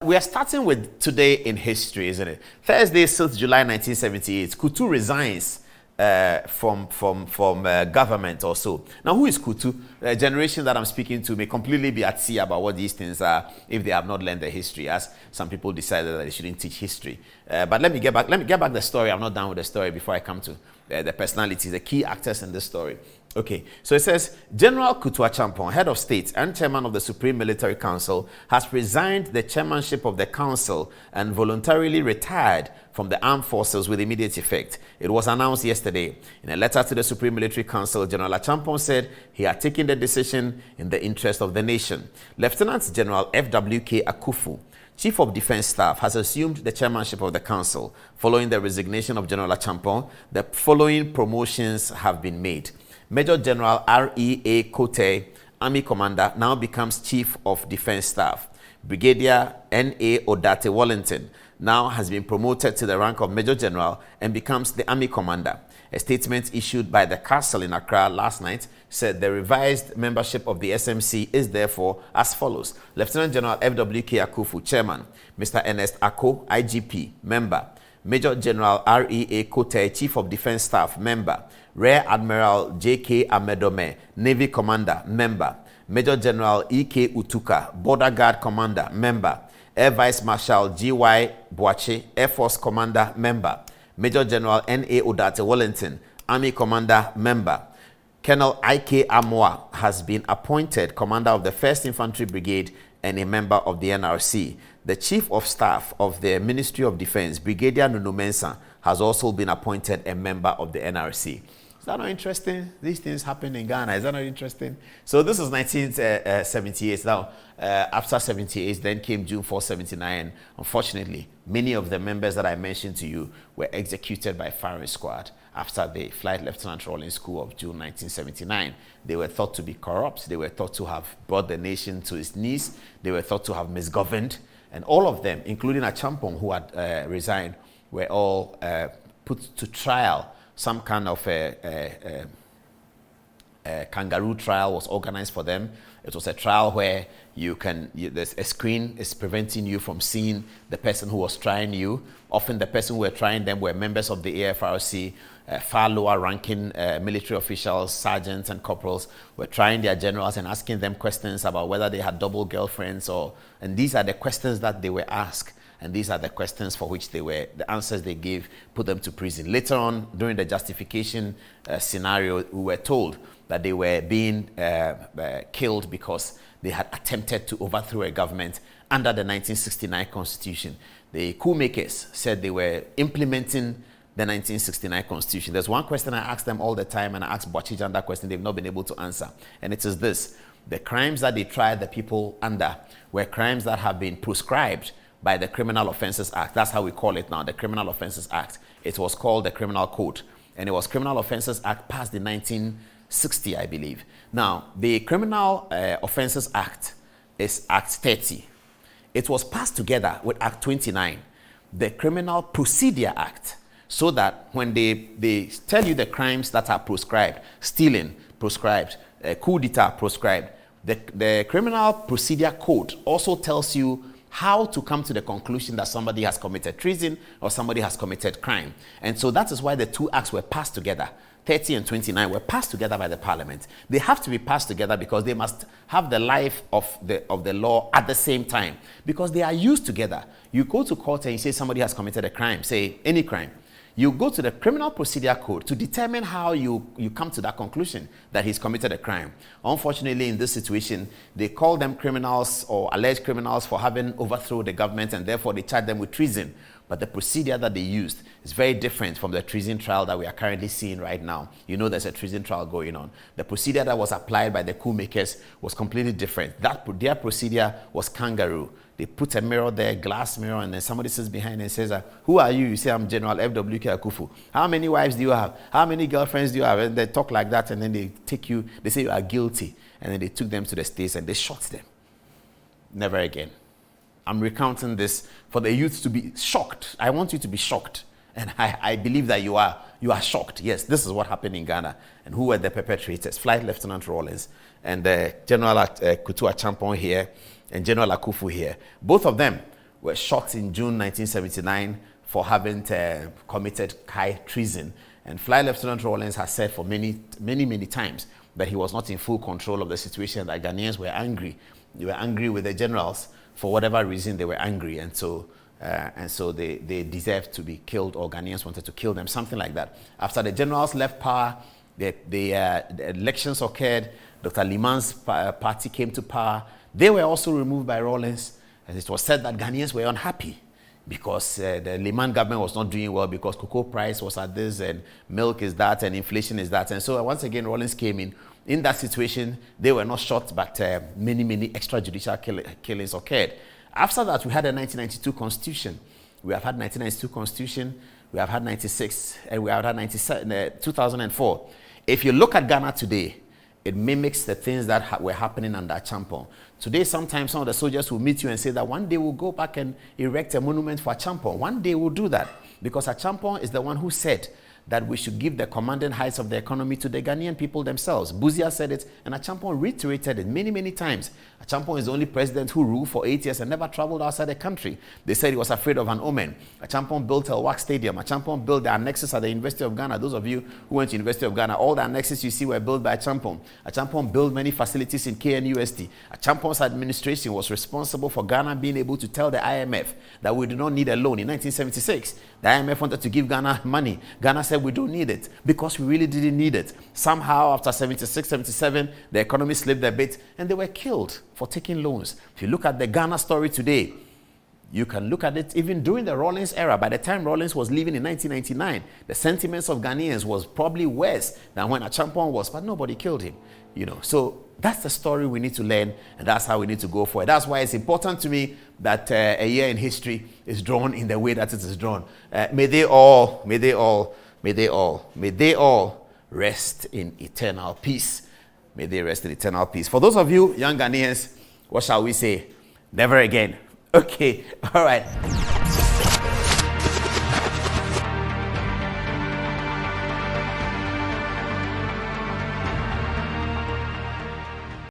we are starting with today in history, isn't it? Thursday, 6th July 1978, Kutu resigns from government or so. Now, who is Kutu? The generation that I'm speaking to may completely be at sea about what these things are if they have not learned the history, as some people decided that they shouldn't teach history. But let me get back the story. I'm not done with the story before I come to the personalities, the key actors in this story. Okay, so it says, General Kutu Acheampong, head of state and chairman of the Supreme Military Council, has resigned the chairmanship of the council and voluntarily retired from the armed forces with immediate effect. It was announced yesterday. In a letter to the Supreme Military Council, General Acheampong said he had taken the decision in the interest of the nation. Lieutenant General F.W.K. Akufo, Chief of Defense Staff, has assumed the chairmanship of the council. Following the resignation of General Acheampong, the following promotions have been made. Major General R.E.A. Kote, Army Commander, now becomes Chief of Defense Staff. Brigadier N.A. Odate Wellington now has been promoted to the rank of Major General and becomes the Army Commander. A statement issued by the castle in Accra last night said the revised membership of the SMC is therefore as follows. Lieutenant General F.W.K. Akufo, Chairman. Mr. Ernest Ako, IGP, Member. Major General R.E.A. Kote, Chief of Defense Staff, Member. Rear Admiral J.K. Amedome, Navy Commander, Member. Major General E.K. Utuka, Border Guard Commander, Member. Air Vice Marshal G.Y. Boache, Air Force Commander, Member. Major General N.A. Odate Wellington, Army Commander, Member. Colonel I.K. Amoa has been appointed Commander of the 1st Infantry Brigade and a member of the NRC. The Chief of Staff of the Ministry of Defense, Brigadier Nunu Mensah, has also been appointed a member of the NRC. Is that not interesting? These things happen in Ghana. Is that not interesting? So this is 1978. Now, after 78, then came June 479. Unfortunately, many of the members that I mentioned to you were executed by firing squad after the Flight Lieutenant Rawlings Coup of June 1979. They were thought to be corrupt. They were thought to have brought the nation to its knees. They were thought to have misgoverned. And all of them, including Acheampong, who had resigned, were all put to trial. Some kind of a kangaroo trial was organized for them. It was a trial where there's a screen is preventing you from seeing the person who was trying you. Often the person who were trying them were members of the AFRC, far lower ranking military officials, sergeants and corporals were trying their generals and asking them questions about whether they had double girlfriends and these are the questions that they were asked. And these are the questions for which the answers they gave put them to prison. Later on, during the justification scenario, we were told that they were being killed because they had attempted to overthrow a government under the 1969 Constitution. The coup makers said they were implementing the 1969 Constitution. There's one question I ask them all the time, and I ask Boachijan that question they've not been able to answer. And it is this: the crimes that they tried the people under were crimes that have been prescribed by the Criminal Offences Act. That's how we call it now, the Criminal Offences Act. It was called the Criminal Code. And it was Criminal Offences Act passed in 1960, I believe. Now, the Criminal Offences Act is Act 30. It was passed together with Act 29, the Criminal Procedure Act, so that when they tell you the crimes that are prescribed, stealing prescribed, coup d'etat prescribed, the Criminal Procedure Code also tells you how to come to the conclusion that somebody has committed treason or somebody has committed crime. And so that is why the two acts were passed together. 30 and 29 were passed together by the parliament. They have to be passed together because they must have the life of the law at the same time, because they are used together. You go to court and you say somebody has committed a crime, say any crime. You go to the Criminal Procedure Code to determine how you come to that conclusion that he's committed a crime. Unfortunately, in this situation, they call them criminals or alleged criminals for having overthrown the government, and therefore they charge them with treason. But the procedure that they used is very different from the treason trial that we are currently seeing right now. You know there's a treason trial going on. The procedure that was applied by the coup makers was completely different. Their procedure was kangaroo. They put a mirror there, glass mirror, and then somebody sits behind and says, who are you? You say, I'm General F.W.K. Akufo. How many wives do you have? How many girlfriends do you have? And they talk like that, and then they take you, they say you are guilty. And then they took them to the States and they shot them. Never again. I'm recounting this for the youth to be shocked. I want you to be shocked. And I believe that you are shocked. Yes, this is what happened in Ghana. And who were the perpetrators? Flight Lieutenant Rawlings and General Kutu Acheampong here and General Akufo here. Both of them were shot in June 1979 for having committed high treason. And Flight Lieutenant Rawlings has said for many times that he was not in full control of the situation, that Ghanaians were angry. They were angry with the generals. For whatever reason, they were angry. And so they deserved to be killed, or Ghanaians wanted to kill them, something like that. After the generals left power, the elections occurred. Dr. Liman's party came to power. They were also removed by Rawlings. And it was said that Ghanaians were unhappy because the Liman government was not doing well, because cocoa price was at this, and milk is that, and inflation is that. And so once again, Rawlings came in. In that situation, they were not shot, but many extrajudicial killings occurred. After that, we had a 1992 constitution. We have had 1992 constitution, we have had 96, and we have had 2004. If you look at Ghana today, it mimics the things that were happening under Acheampong. Today, sometimes some of the soldiers will meet you and say that one day we'll go back and erect a monument for Acheampong. One day we'll do that, because Acheampong is the one who said that we should give the commanding heights of the economy to the Ghanaian people themselves. Buzia said it, and Acheampong reiterated it many times. Acheampong is the only president who ruled for 8 years and never traveled outside the country. They said he was afraid of an omen. Acheampong built El Wak Stadium. Acheampong built the annexes at the University of Ghana. Those of you who went to University of Ghana, all the annexes you see were built by Acheampong. Acheampong built many facilities in KNUST. Acheampong's administration was responsible for Ghana being able to tell the IMF that we do not need a loan. In 1976, the IMF wanted to give Ghana money. Ghana said we don't need it, because we really didn't need it. Somehow, after 76, 77, the economy slipped a bit, and they were killed for taking loans. If you look at the Ghana story today, you can look at it even during the Rawlings era. By the time Rawlings was leaving in 1999, the sentiments of Ghanaians was probably worse than when Acheampong was, but nobody killed him. So that's the story we need to learn, and that's how we need to go for it. That's why it's important to me that a year in history is drawn in the way that it is drawn. May they all rest in eternal peace. May they rest in eternal peace. For those of you young Ghanaians, what shall we say? Never again. Okay, all right.